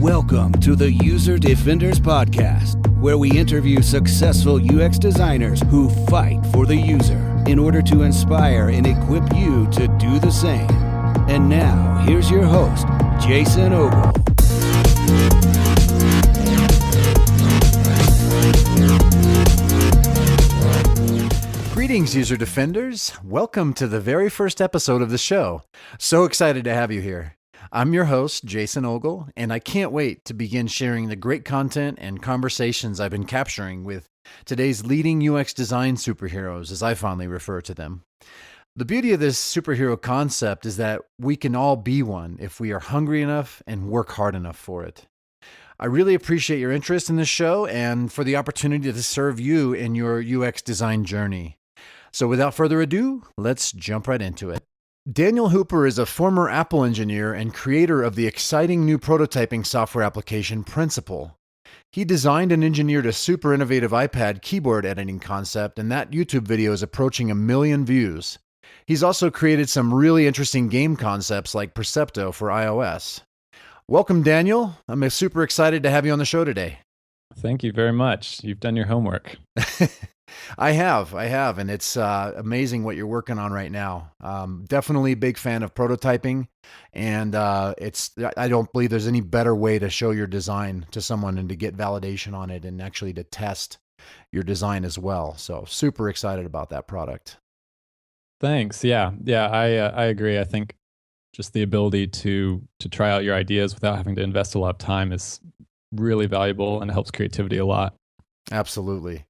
Welcome to the User Defenders Podcast, where we interview successful UX designers who fight for the user in order to inspire and equip you to do the same. And now, here's your host, Jason Ogle. Greetings, User Defenders. Welcome to the very first episode of the show. So excited to have you here. I'm your host, Jason Ogle, and I can't wait to begin sharing the great content and conversations I've been capturing with today's leading UX design superheroes, as I fondly refer to them. The beauty of this superhero concept is that we can all be one if we are hungry enough and work hard enough for it. I really appreciate your interest in this show and for the opportunity to serve you in your UX design journey. So without further ado, let's jump right into it. Daniel Hooper is a former Apple engineer and creator of the exciting new prototyping software application Principle. He designed and engineered a super innovative iPad keyboard editing concept, and that YouTube video is approaching 1 million views. He's also created some really interesting game concepts like Percepto for iOS. Welcome, Daniel. I'm super excited to have you on the show today. Thank you very much. You've done your homework. I have, and it's amazing what you're working on right now. Definitely a big fan of prototyping, and I don't believe there's any better way to show your design to someone and to get validation on it and actually to test your design as well. So super excited about that product. Thanks. Yeah, I agree. I think just the ability to try out your ideas without having to invest a lot of time is really valuable and helps creativity a lot. Absolutely.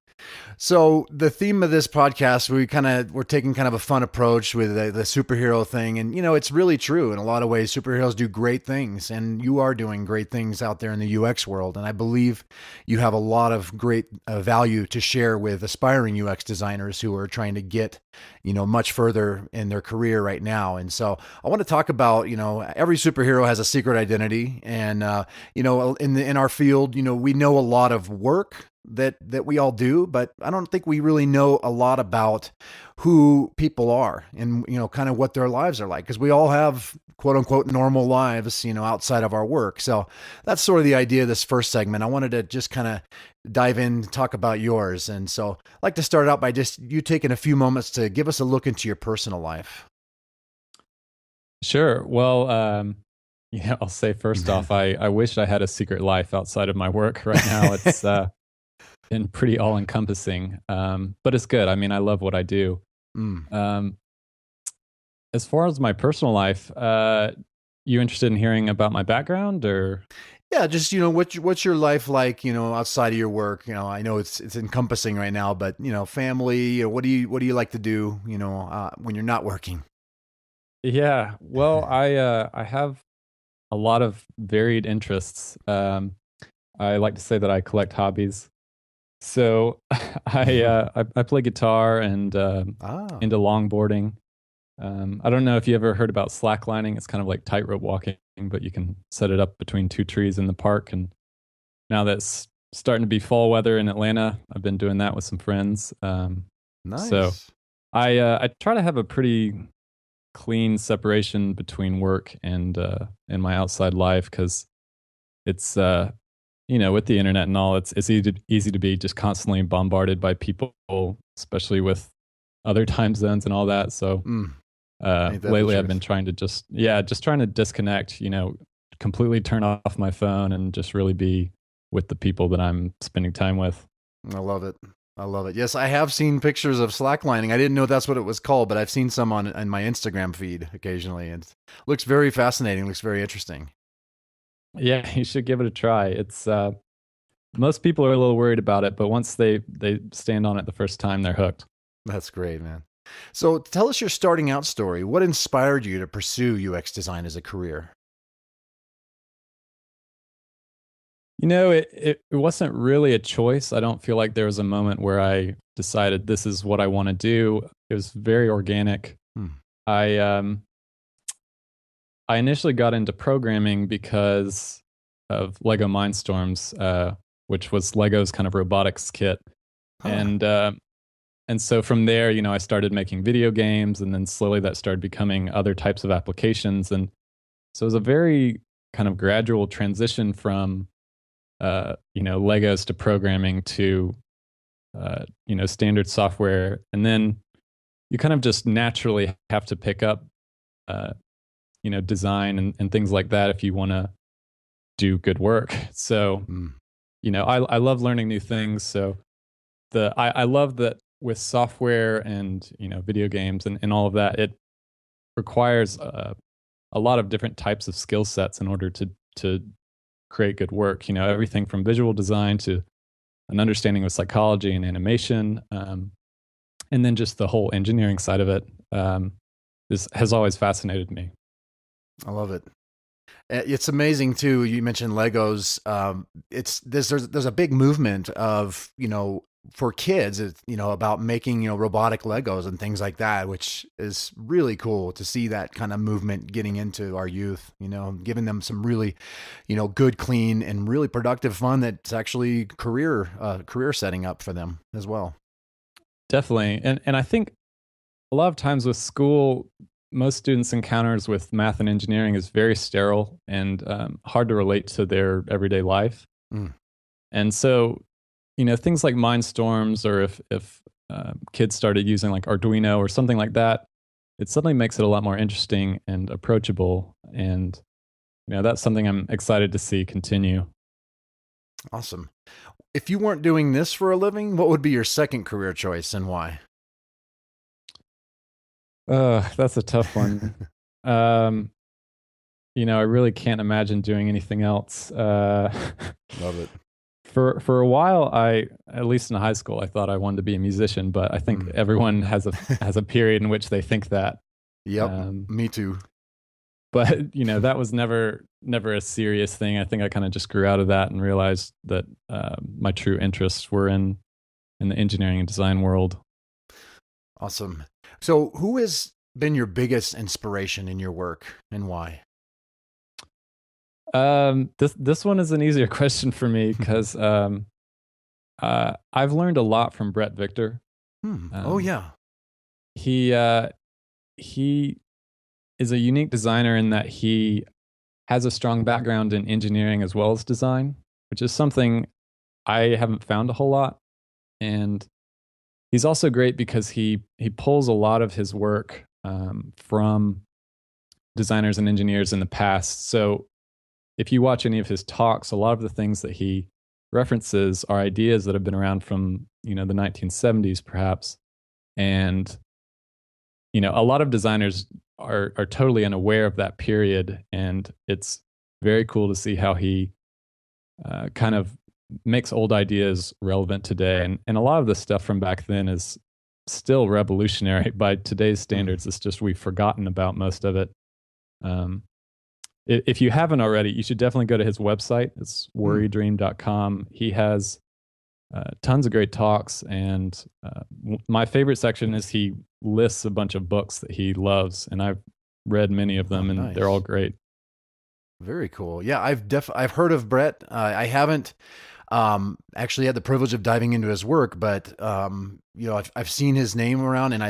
So the theme of this podcast, we're taking kind of a fun approach with the superhero thing. And, you know, it's really true. In a lot of ways, superheroes do great things, and you are doing great things out there in the UX world. And I believe you have a lot of great value to share with aspiring UX designers who are trying to get, you know, much further in their career right now. And so I want to talk about, you know, every superhero has a secret identity. And, you know, in our field, you know, we know a lot of work that we all do, but I don't think we really know a lot about who people are and, you know, kind of what their lives are like, because we all have quote unquote normal lives, you know, outside of our work. So that's sort of the idea of this first segment. I wanted to just kind of dive in, talk about yours. And so I'd like to start out by just you taking a few moments to give us a look into your personal life. Sure. Well, yeah, I'll say first off, I wish I had a secret life outside of my work right now. It's been pretty all-encompassing, but it's good. I mean, I love what I do. As far as my personal life, you interested in hearing about my background, or? Yeah, just, you know, what's your life like, you know, outside of your work? You know, I know it's encompassing right now, but, you know, family, or what do you like to do, you know, when you're not working? Yeah, well, I have a lot of varied interests. I like to say that I collect hobbies. So I play guitar and into longboarding. I don't know if you ever heard about slacklining. It's kind of like tightrope walking, but you can set it up between two trees in the park. And now that's starting to be fall weather in Atlanta, I've been doing that with some friends. Nice. So I try to have a pretty clean separation between work and my outside life, because it's you know, with the internet and all, it's easy to be just constantly bombarded by people, especially with other time zones and all that. So lately I've been trying to just trying to disconnect, you know, completely turn off my phone and just really be with the people that I'm spending time with. I love it. Yes, I have seen pictures of slacklining. I didn't know that's what it was called, but I've seen some on my Instagram feed occasionally. And it looks very fascinating. Looks very interesting. Yeah, you should give it a try. It's most people are a little worried about it, but once they stand on it the first time, they're hooked. That's great, man. So tell us your starting out story. What inspired you to pursue UX design as a career? You know, it wasn't really a choice. I don't feel like there was a moment where I decided this is what I want to do. It was very organic. I initially got into programming because of Lego Mindstorms, which was Lego's kind of robotics kit. Huh. And so from there, you know, I started making video games, and then slowly that started becoming other types of applications. And so it was a very kind of gradual transition from Legos to programming to standard software, and then you kind of just naturally have to pick up design and things like that if you want to do good work. So I love learning new things. So I love that with software and video games and all of that, it requires a lot of different types of skill sets in order to create good work. Everything from visual design to an understanding of psychology and animation, and then just the whole engineering side of it has always fascinated me. I love it. It's amazing too. You mentioned Legos. There's a big movement of for kids, about making robotic Legos and things like that, which is really cool to see that kind of movement getting into our youth. Giving them some really, good, clean, and really productive fun that's actually career setting up for them as well. Definitely, and I think a lot of times with school, most students' encounters with math and engineering is very sterile and hard to relate to their everyday life. And so, things like Mindstorms, or if kids started using like Arduino or something like that, it suddenly makes it a lot more interesting and approachable. And that's something I'm excited to see continue. Awesome. If you weren't doing this for a living, what would be your second career choice and why? That's a tough one. I really can't imagine doing anything else. Love it. For a while, at least in high school, I thought I wanted to be a musician, but I think everyone has a period in which they think that. Yep, me too. But that was never a serious thing. I think I kind of just grew out of that and realized that my true interests were in the engineering and design world. Awesome. So, who has been your biggest inspiration in your work, and why? This one is an easier question for me because I've learned a lot from Brett Victor. Oh yeah, he is a unique designer in that he has a strong background in engineering as well as design, which is something I haven't found a whole lot. And he's also great because he pulls a lot of his work from designers and engineers in the past. So if you watch any of his talks, a lot of the things that he references are ideas that have been around from the 1970s, perhaps. And a lot of designers are totally unaware of that period, and it's very cool to see how he kind of makes old ideas relevant today. And a lot of the stuff from back then is still revolutionary by today's standards. It's just we've forgotten about most of it. If you haven't already, you should definitely go to his website. It's worrydream.com. He has tons of great talks, and my favorite section is he lists a bunch of books that he loves, and I've read many of them, and they're all great. Very cool. Yeah, I've heard of Brett. I haven't actually had the privilege of diving into his work, but I've seen his name around, and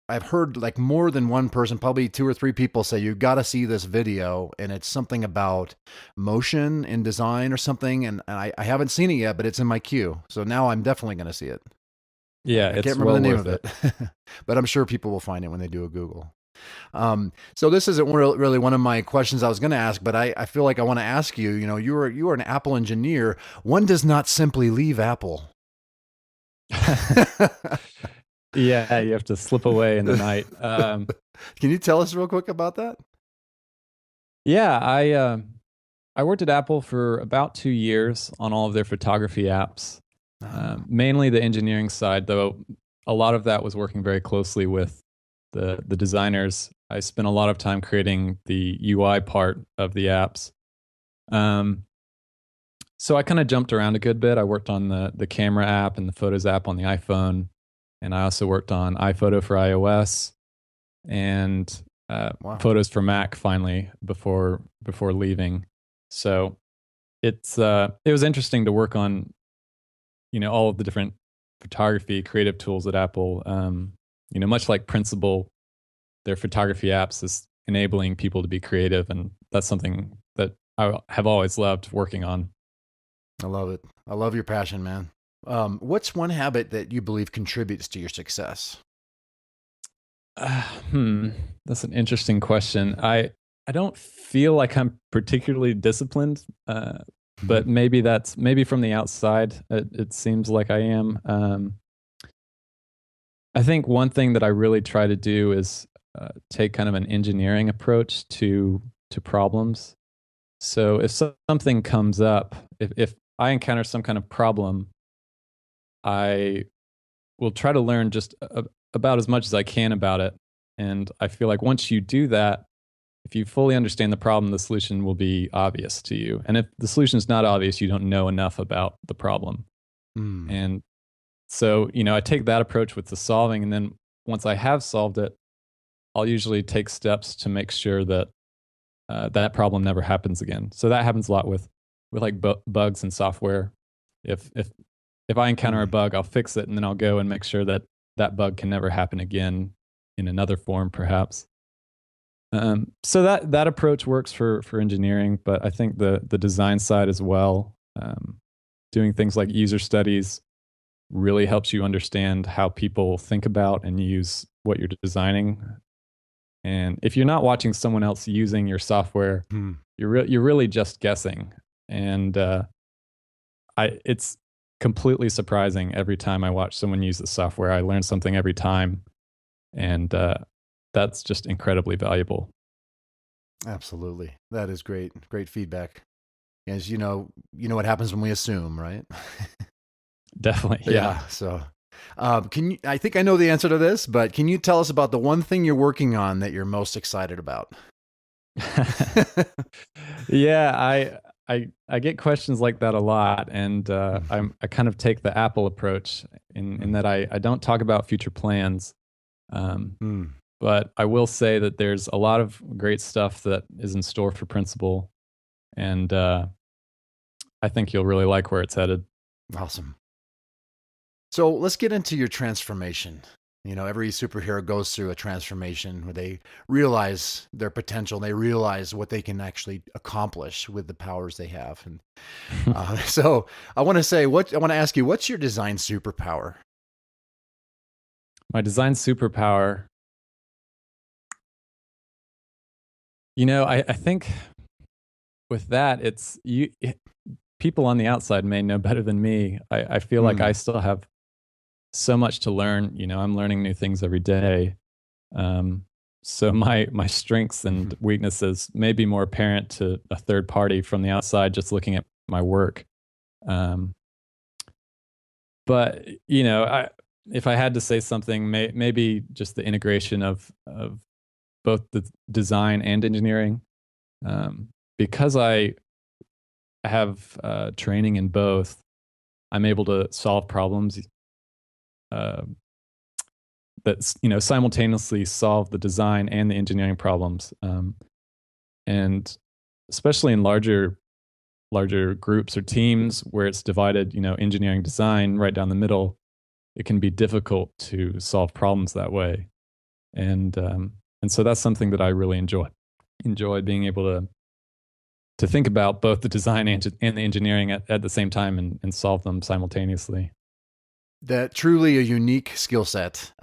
I've heard like more than one person, probably 2 or 3 people say, you got to see this video. And it's something about motion in design or something. And I haven't seen it yet, but it's in my queue. So now I'm definitely going to see it. Yeah. I can't remember the name of it, but I'm sure people will find it when they do a Google. So this isn't really one of my questions I was going to ask, but I feel like I want to ask you, you were an Apple engineer. One does not simply leave Apple. Yeah, you have to slip away in the night. Can you tell us real quick about that? Yeah, I worked at Apple for about 2 years on all of their photography apps, mainly the engineering side, though a lot of that was working very closely with the designers. I spent a lot of time creating the UI part of the apps. So I kind of jumped around a good bit. I worked on the camera app and the Photos app on the iPhone. And I also worked on iPhoto for iOS and Photos for Mac finally before leaving. So it was interesting to work on, all of the different photography creative tools at Apple. Much like Principal, their photography apps is enabling people to be creative, and that's something that I have always loved working on. I love it. I love your passion, man. What's one habit that you believe contributes to your success? Uh, hmm, that's an interesting question. I don't feel like I'm particularly disciplined, but maybe from the outside, it seems like I am. I think one thing that I really try to do is take kind of an engineering approach to problems. So if something comes up, if I encounter some kind of problem, I will try to learn just about as much as I can about it. And I feel like once you do that, if you fully understand the problem, the solution will be obvious to you. And if the solution is not obvious, you don't know enough about the problem. Mm. And so, I take that approach with the solving. And then once I have solved it, I'll usually take steps to make sure that that problem never happens again. So that happens a lot with like bugs in software. If I encounter a bug, I'll fix it, and then I'll go and make sure that that bug can never happen again in another form, perhaps. So that approach works for engineering, but I think the design side as well, doing things like user studies really helps you understand how people think about and use what you're designing. And if you're not watching someone else using your software, you're really just guessing. And it's completely surprising every time I watch someone use the software. I learn something every time, and that's just incredibly valuable. Absolutely. That is great. Great feedback. As you know what happens when we assume, right? Definitely. Yeah. So, I think I know the answer to this, but can you tell us about the one thing you're working on that you're most excited about? Yeah, I get questions like that a lot, and I kind of take the Apple approach in that I don't talk about future plans. But I will say that there's a lot of great stuff that is in store for Principal, and I think you'll really like where it's headed. Awesome. So let's get into your transformation. Every superhero goes through a transformation where they realize their potential. They realize what they can actually accomplish with the powers they have. And so I want to ask you, what's your design superpower? My design superpower. I think with that, people on the outside may know better than me. I feel like I still have so much to learn. I'm learning new things every day. So my strengths and weaknesses may be more apparent to a third party from the outside just looking at my work. But if I had to say something, maybe just the integration of both the design and engineering, because I have training in both. I'm able to solve problems that simultaneously solve the design and the engineering problems, and especially in larger groups or teams where it's divided, engineering, design right down the middle, it can be difficult to solve problems that way, and so that's something that I really enjoy being able to think about both the design and the engineering at the same time and solve them simultaneously. That truly a unique skill set.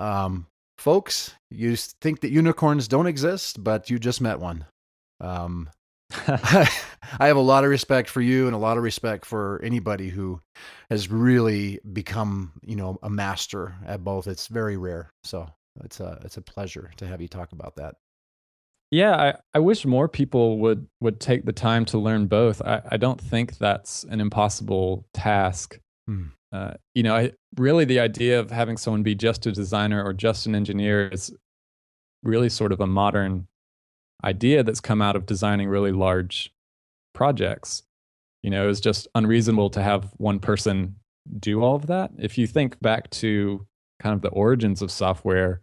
Folks, you think that unicorns don't exist, but you just met one. I have a lot of respect for you and a lot of respect for anybody who has really become, a master at both. It's very rare. So it's a pleasure to have you talk about that. Yeah, I wish more people would take the time to learn both. I don't think that's an impossible task. Really the idea of having someone be just a designer or just an engineer is really sort of a modern idea that's come out of designing really large projects. It's just unreasonable to have one person do all of that. If you think back to kind of the origins of software,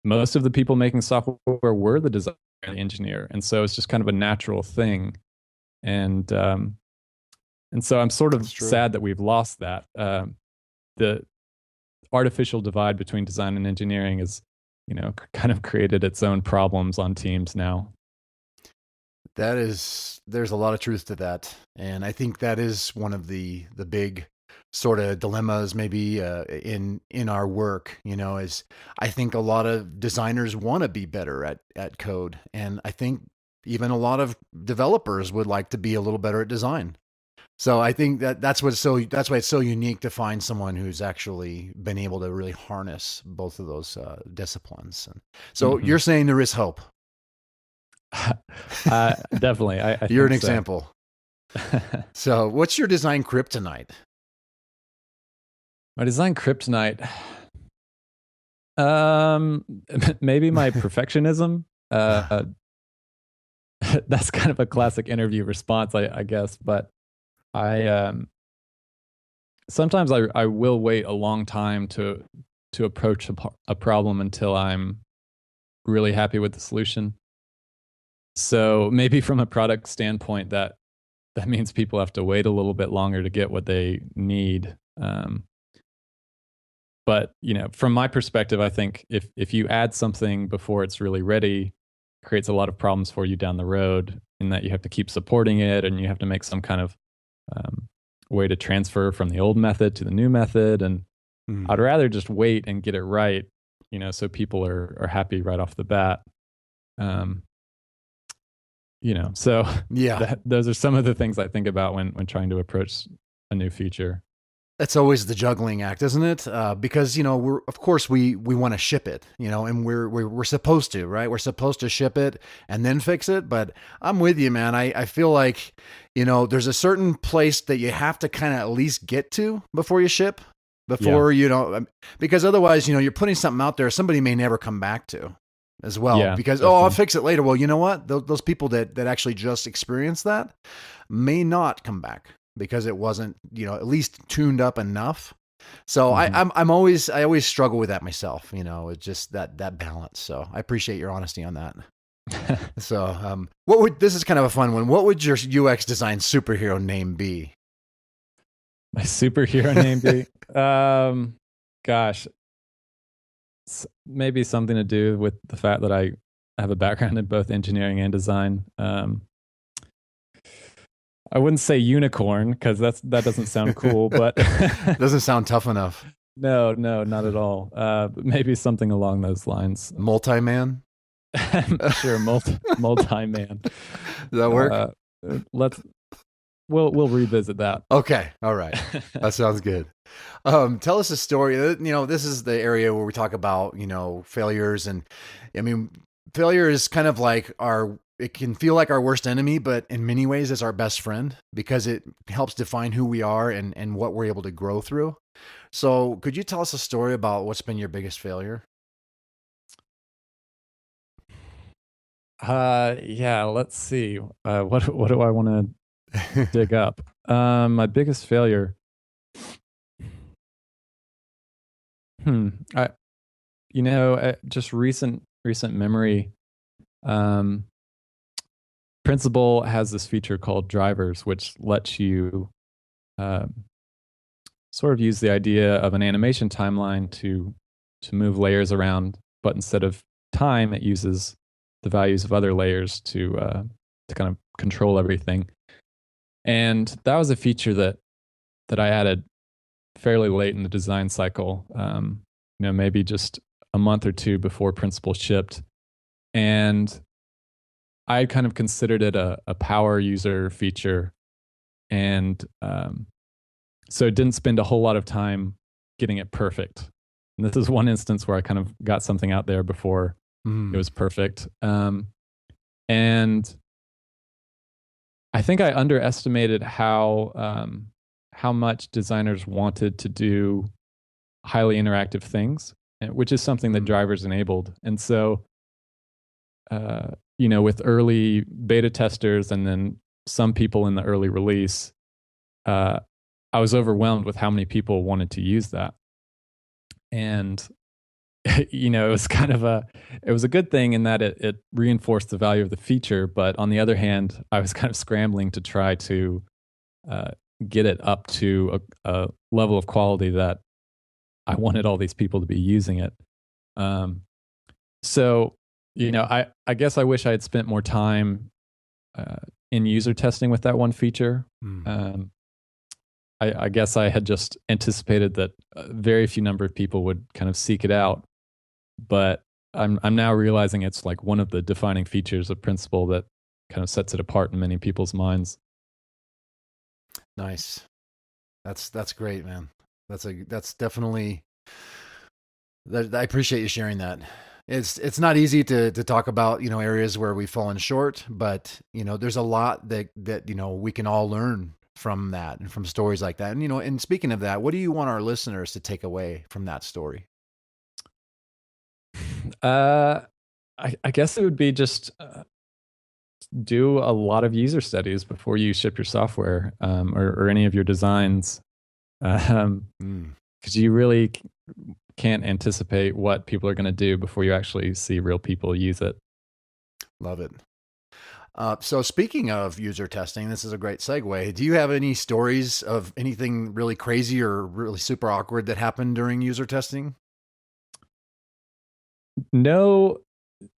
most of the people making software were the designer and the engineer. And so it's just kind of a natural thing. And so I'm sort of sad that we've lost that. The artificial divide between design and engineering is, kind of created its own problems on teams now. There's a lot of truth to that. And I think that is one of the big sort of dilemmas maybe in our work, is I think a lot of designers want to be better at code. And I think even a lot of developers would like to be a little better at design. So I think that's why it's so unique to find someone who's actually been able to really harness both of those disciplines. And so you're saying there is hope. Definitely. I You're an think so. example. So what's your design kryptonite? My design kryptonite, maybe my perfectionism. That's kind of a classic interview response, I guess. But I sometimes I will wait a long time to approach a problem until I'm really happy with the solution. So maybe from a product standpoint, that means people have to wait a little bit longer to get what they need. But from my perspective, I think if you add something before it's really ready, it creates a lot of problems for you down the road, in that you have to keep supporting it, and you have to make some kind of way to transfer from the old method to the new method. And I'd rather just wait and get it right, so people are happy right off the bat. So yeah, those are some of the things I think about when trying to approach a new feature. That's always the juggling act, isn't it? Because we're of course we want to ship it, and we're supposed to, right? We're supposed to ship it and then fix it. But I'm with you, man. I feel like there's a certain place that you have to kind of at least get to before you ship, before because otherwise you're putting something out there somebody may never come back to as well. Yeah, because definitely. I'll fix it later. Well, you know what? Those people that actually just experienced that may not come back, because it wasn't, at least tuned up enough. So I always struggle with that myself. It's just that balance. So I appreciate your honesty on that. So this is kind of a fun one. What would your UX design superhero name be? My superhero name be? Gosh, maybe something to do with the fact that I have a background in both engineering and design. I wouldn't say unicorn, because that doesn't sound cool, but doesn't sound tough enough. No, not at all. But maybe something along those lines. Multi-man? Sure, multi-man. Does that work? We'll revisit that. Okay, all right, that sounds good. Tell us a story. This is the area where we talk about failures, and I mean, failure is kind of like it can feel like our worst enemy, but in many ways it's our best friend, because it helps define who we are and what we're able to grow through. So could you tell us a story about what's been your biggest failure? Yeah, let's see. What do I want to dig up? My biggest failure. Just recent memory. Principal has this feature called drivers, which lets you sort of use the idea of an animation timeline to move layers around, but instead of time, it uses the values of other layers to kind of control everything. And that was a feature that I added fairly late in the design cycle, maybe just a month or two before Principal shipped. And I kind of considered it a power user feature. And so it didn't spend a whole lot of time getting it perfect. And this is one instance where I kind of got something out there before it was perfect. And I think I underestimated how much designers wanted to do highly interactive things, which is something that drivers enabled. And so, with early beta testers and then some people in the early release, I was overwhelmed with how many people wanted to use that. And, it was kind of it was a good thing in that it reinforced the value of the feature. But on the other hand, I was kind of scrambling to try to get it up to a level of quality that I wanted all these people to be using it. So, I guess I wish I had spent more time in user testing with that one feature. Mm. I guess I had just anticipated that a very few number of people would kind of seek it out, but I'm now realizing it's like one of the defining features of Principal that kind of sets it apart in many people's minds. Nice. That's great, man. That's definitely I appreciate you sharing that. It's not easy to talk about, areas where we've fallen short, but there's a lot that we can all learn from that and from stories like that. And speaking of that, what do you want our listeners to take away from that story? I guess it would be just do a lot of user studies before you ship your software, or any of your designs, because you really can't anticipate what people are going to do before you actually see real people use it. Love it. So speaking of user testing, this is a great segue. Do you have any stories of anything really crazy or really super awkward that happened during user testing? No,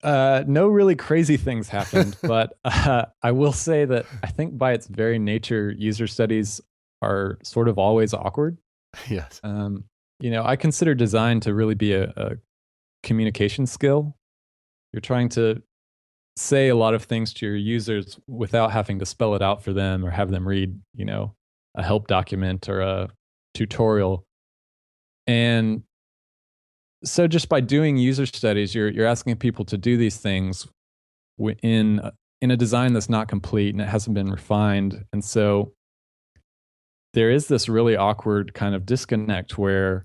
no really crazy things happened, but I will say that I think by its very nature, user studies are sort of always awkward. Yes. I consider design to really be a communication skill. You're trying to say a lot of things to your users without having to spell it out for them or have them read, a help document or a tutorial. And so just by doing user studies, you're asking people to do these things in a design that's not complete and it hasn't been refined. And so there is this really awkward kind of disconnect where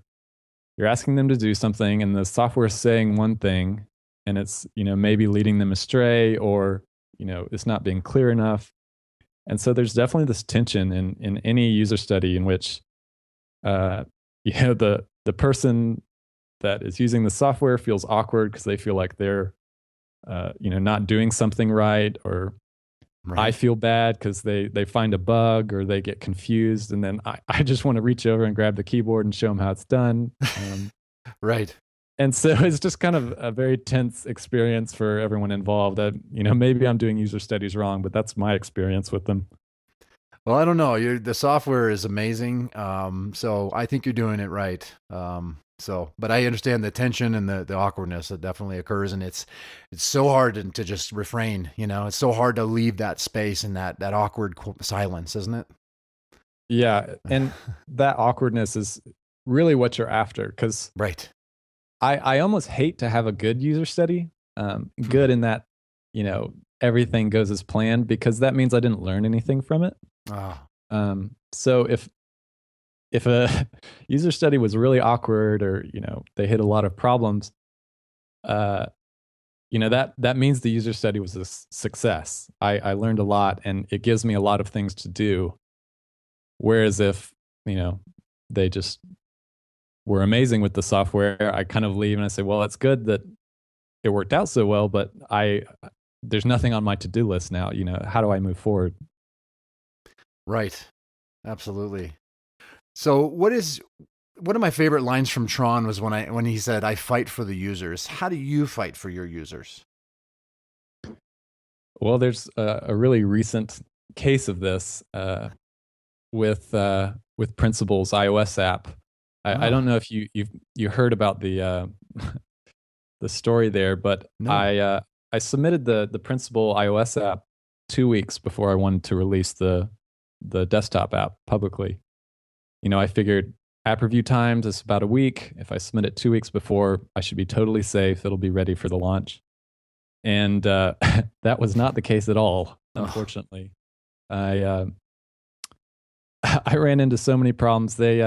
you're asking them to do something and the software is saying one thing and it's, maybe leading them astray or, it's not being clear enough. And so there's definitely this tension in any user study in which, the person that is using the software feels awkward because they feel like they're, not doing something right, or Right. I feel bad because they find a bug or they get confused, and then I just want to reach over and grab the keyboard and show them how it's done. Right. And so it's just kind of a very tense experience for everyone involved. That maybe I'm doing user studies wrong, but that's my experience with them. Well, I don't know. The software is amazing, so I think you're doing it right. But I understand the tension and the awkwardness that definitely occurs, and it's so hard to just refrain. It's so hard to leave that space and that awkward silence, isn't it? Yeah, and that awkwardness is really what you're after, because right. I almost hate to have a good user study, good in that everything goes as planned, because that means I didn't learn anything from it. So if a user study was really awkward or, they hit a lot of problems, that means the user study was a success. I learned a lot and it gives me a lot of things to do. Whereas if, they just were amazing with the software, I kind of leave and I say, well, it's good that it worked out so well, but there's nothing on my to-do list now. How do I move forward? Right. Absolutely. So one of my favorite lines from Tron was when he said, "I fight for the users." How do you fight for your users? Well, there's a really recent case of this with Principal's iOS app. I don't know if you heard about the the story there, but No. I submitted the Principal iOS app 2 weeks before I wanted to release the desktop app publicly. I figured app review times is about a week. If I submit it 2 weeks before, I should be totally safe. It'll be ready for the launch. And that was not the case at all, unfortunately. I ran into so many problems. They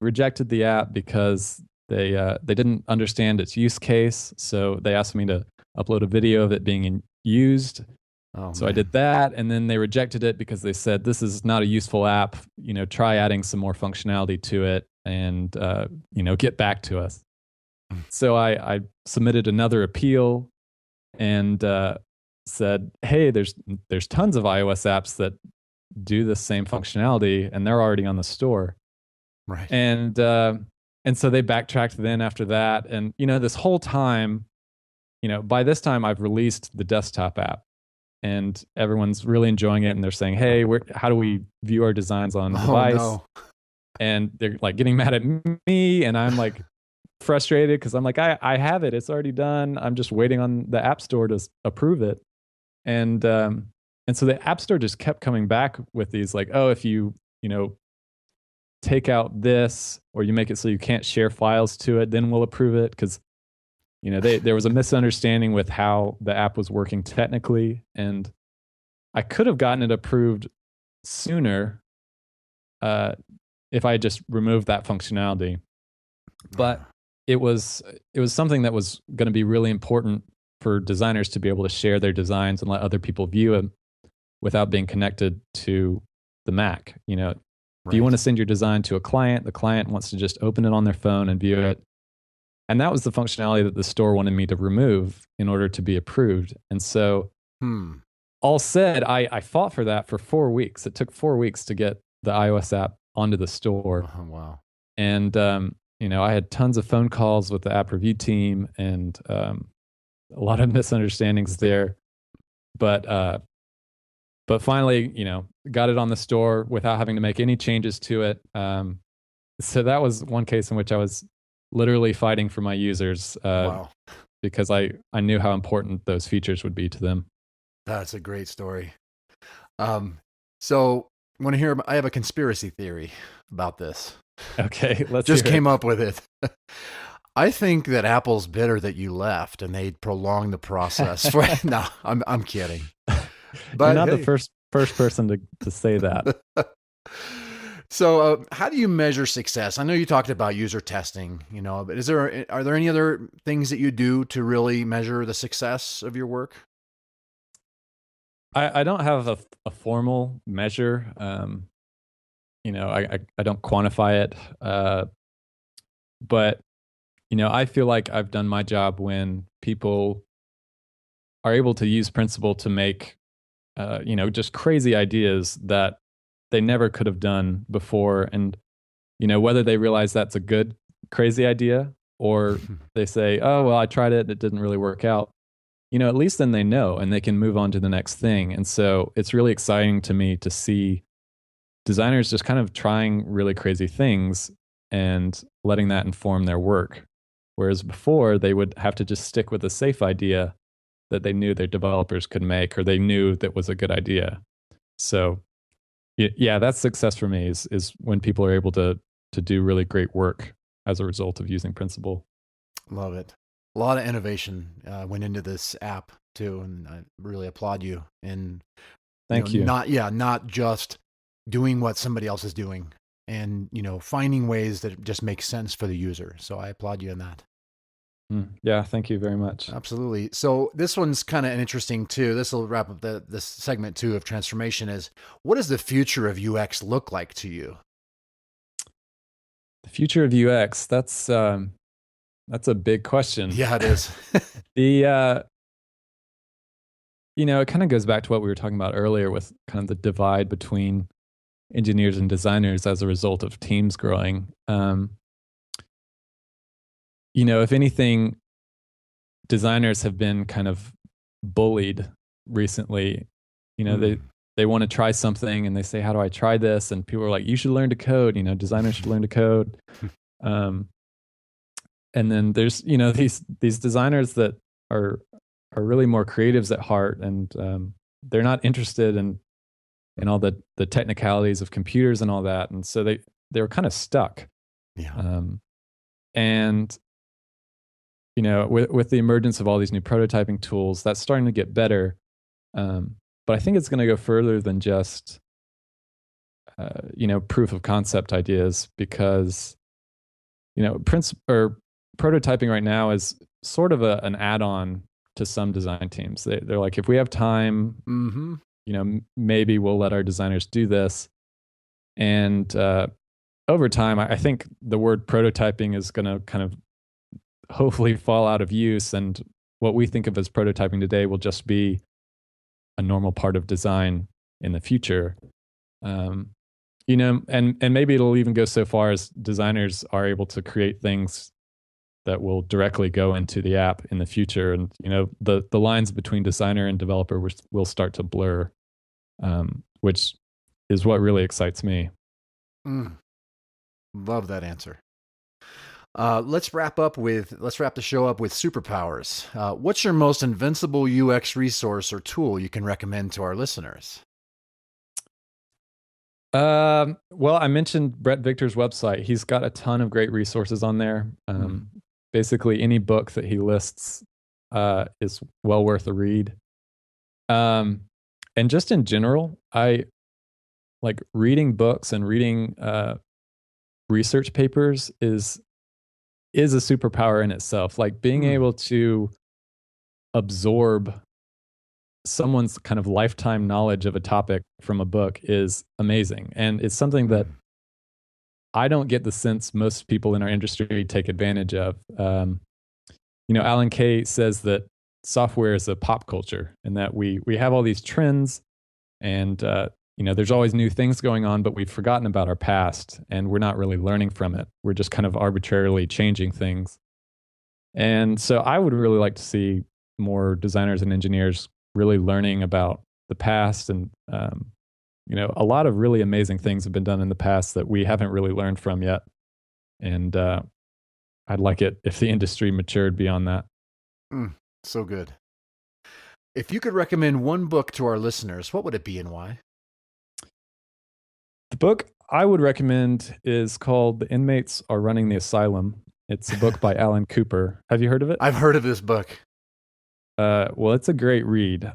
rejected the app because they didn't understand its use case. So they asked me to upload a video of it being used. So I did that, and then they rejected it because they said, this is not a useful app. Try adding some more functionality to it and, get back to us. So I submitted another appeal and said, hey, there's tons of iOS apps that do the same functionality, and they're already on the store. Right. And so they backtracked then after that. And, this whole time, by this time I've released the desktop app. and everyone's really enjoying it, and they're saying, "Hey, how do we view our designs on Oh, device?" no. And they're like getting mad at me, and I'm like frustrated because I'm like, I have it, it's already done. I'm just waiting on the App Store to approve it, and so the App Store just kept coming back with these like, oh, if you know take out this or you make it so you can't share files to it, then we'll approve it because there was a misunderstanding with how the app was working technically, and I could have gotten it approved sooner if I had just removed that functionality. But it was something that was going to be really important for designers to be able to share their designs and let other people view them without being connected to the Mac. If you want to send your design to a client, the client wants to just open it on their phone and view it. And that was the functionality that the store wanted me to remove in order to be approved. And so, all said, I fought for that for 4 weeks. It took 4 weeks to get the iOS app onto the store. Oh, wow. And, I had tons of phone calls with the app review team and a lot of misunderstandings there. But finally, got it on the store without having to make any changes to it. So that was one case in which I was literally fighting for my users Wow. because I knew how important those features would be to them. That's a great story. So want to hear? I have a conspiracy theory about this. Okay, let's just hear came it. up with it. I think that Apple's bitter that you left and they prolonged the process. No, I'm kidding. But you're not the first person to say that. So, how do you measure success? I know you talked about user testing, but are there any other things that you do to really measure the success of your work? I don't have a formal measure. I don't quantify it. But I feel like I've done my job when people are able to use Principle to make just crazy ideas that they never could have done before. And, whether they realize that's a good, crazy idea or they say, oh, well, I tried it, it didn't really work out. At least then they know and they can move on to the next thing. And so it's really exciting to me to see designers just kind of trying really crazy things and letting that inform their work. Whereas before they would have to just stick with a safe idea that they knew their developers could make or they knew that was a good idea. So yeah, that's success for me is when people are able to do really great work as a result of using Principle. Love it. A lot of innovation went into this app too, and I really applaud you. And thank you. Not just doing what somebody else is doing, and finding ways that just make sense for the user. So I applaud you in that. Yeah, thank you very much. Absolutely. So this one's kind of interesting too. This will wrap up this segment 2 of transformation. Is what does the future of UX look like to you? The future of UX. That's a big question. Yeah, it is. It kind of goes back to what we were talking about earlier with kind of the divide between engineers and designers as a result of teams growing. If anything, designers have been kind of bullied recently. They want to try something and they say, how do I try this? And people are like, you should learn to code. Designers should learn to code. And then there's, these designers that are really more creatives at heart, and they're not interested in all the technicalities of computers and all that. And so they were kind of stuck. Yeah. And with the emergence of all these new prototyping tools, that's starting to get better. But I think it's going to go further than just proof of concept ideas, because prototyping right now is sort of an add-on to some design teams. They're like, if we have time, maybe we'll let our designers do this. And over time, I think the word prototyping is going to kind of hopefully fall out of use. And what we think of as prototyping today will just be a normal part of design in the future. And maybe it'll even go so far as designers are able to create things that will directly go into the app in the future. And, the lines between designer and developer will start to blur, which is what really excites me. Love that answer. Let's wrap the show up with superpowers. What's your most invincible UX resource or tool you can recommend to our listeners? Well, I mentioned Brett Victor's website. He's got a ton of great resources on there. Basically, any book that he lists is well worth a read. And just in general, I like reading books and reading research papers is a superpower in itself. Like being able to absorb someone's kind of lifetime knowledge of a topic from a book is amazing. And it's something that I don't get the sense most people in our industry take advantage of. Alan Kay says that software is a pop culture and that we have all these trends and, there's always new things going on, but we've forgotten about our past and we're not really learning from it. We're just kind of arbitrarily changing things. And so I would really like to see more designers and engineers really learning about the past. And, a lot of really amazing things have been done in the past that we haven't really learned from yet. And I'd like it if the industry matured beyond that. So good. If you could recommend one book to our listeners, what would it be and why? The book I would recommend is called The Inmates Are Running the Asylum. It's a book by Alan Cooper. Have you heard of it? I've heard of this book. Well, it's a great read.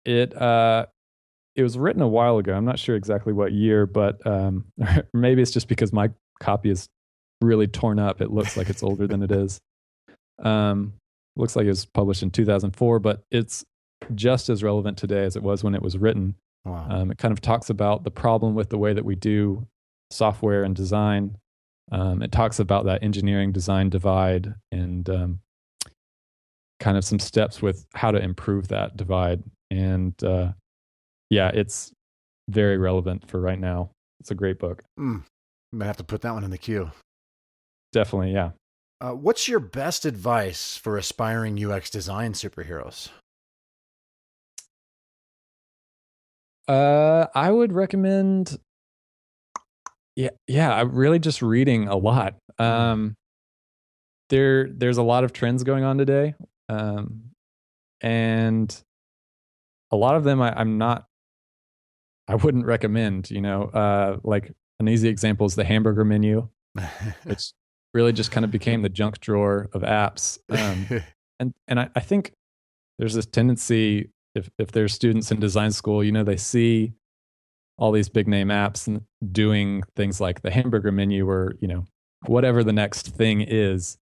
It was written a while ago. I'm not sure exactly what year, but maybe it's just because my copy is really torn up. It looks like it's older than it is. Looks like it was published in 2004, but it's just as relevant today as it was when it was written. Wow. It kind of talks about the problem with the way that we do software and design. It talks about that engineering design divide and kind of some steps with how to improve that divide. And it's very relevant for right now. It's a great book. I'm going to have to put that one in the queue. Definitely, yeah. What's your best advice for aspiring UX design superheroes? I would recommend, I'm really just reading a lot. There's a lot of trends going on today, and a lot of them I wouldn't recommend. Like an easy example is the hamburger menu, which really just kind of became the junk drawer of apps. And I think there's this tendency. If there's students in design school, they see all these big name apps and doing things like the hamburger menu or, whatever the next thing is.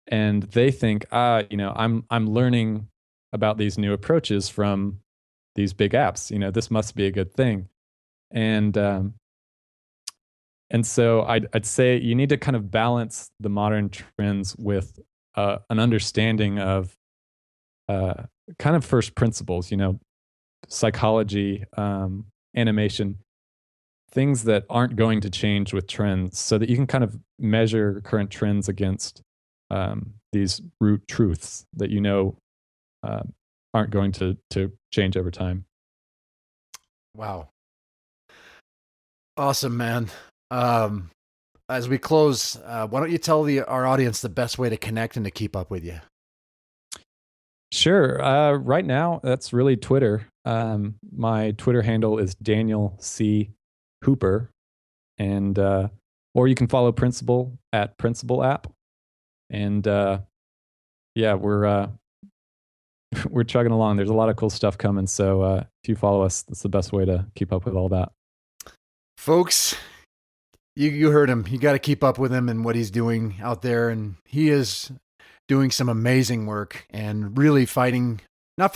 And they think, I'm learning about these new approaches from these big apps. This must be a good thing. And so I'd say you need to kind of balance the modern trends with an understanding of kind of first principles, psychology, animation, things that aren't going to change with trends so that you can kind of measure current trends against these root truths that aren't going to change over time. Wow. Awesome, man. As we close, why don't you tell our audience the best way to connect and to keep up with you? Sure. Right now, that's really Twitter. My Twitter handle is Daniel C. Hooper, and or you can follow Principal at Principal App. And we're chugging along. There's a lot of cool stuff coming. So if you follow us, that's the best way to keep up with all that. Folks, you heard him. You got to keep up with him and what he's doing out there, and he is doing some amazing work and really fighting not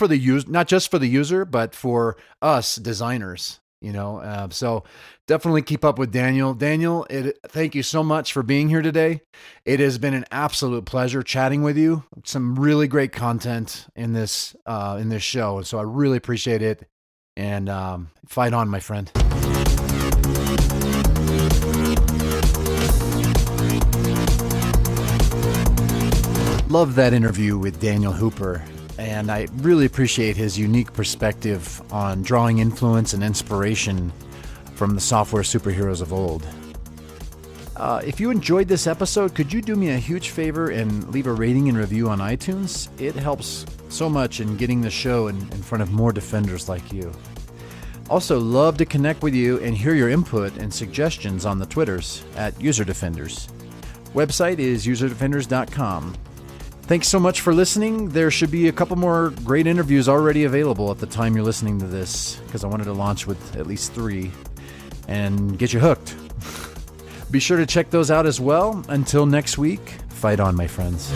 just for the user, but for us designers. So definitely keep up with Daniel. Daniel, thank you so much for being here today. It has been an absolute pleasure chatting with you. Some really great content in this show, so I really appreciate it. And fight on, my friend. Love that interview with Daniel Hooper, and I really appreciate his unique perspective on drawing influence and inspiration from the software superheroes of old. If you enjoyed this episode, could you do me a huge favor and leave a rating and review on iTunes? It helps so much in getting the show in front of more defenders like you. Also, love to connect with you and hear your input and suggestions on the Twitters at UserDefenders. Website is userdefenders.com. Thanks so much for listening. There should be a couple more great interviews already available at the time you're listening to this, because I wanted to launch with at least 3 and get you hooked. Be sure to check those out as well. Until next week, fight on, my friends.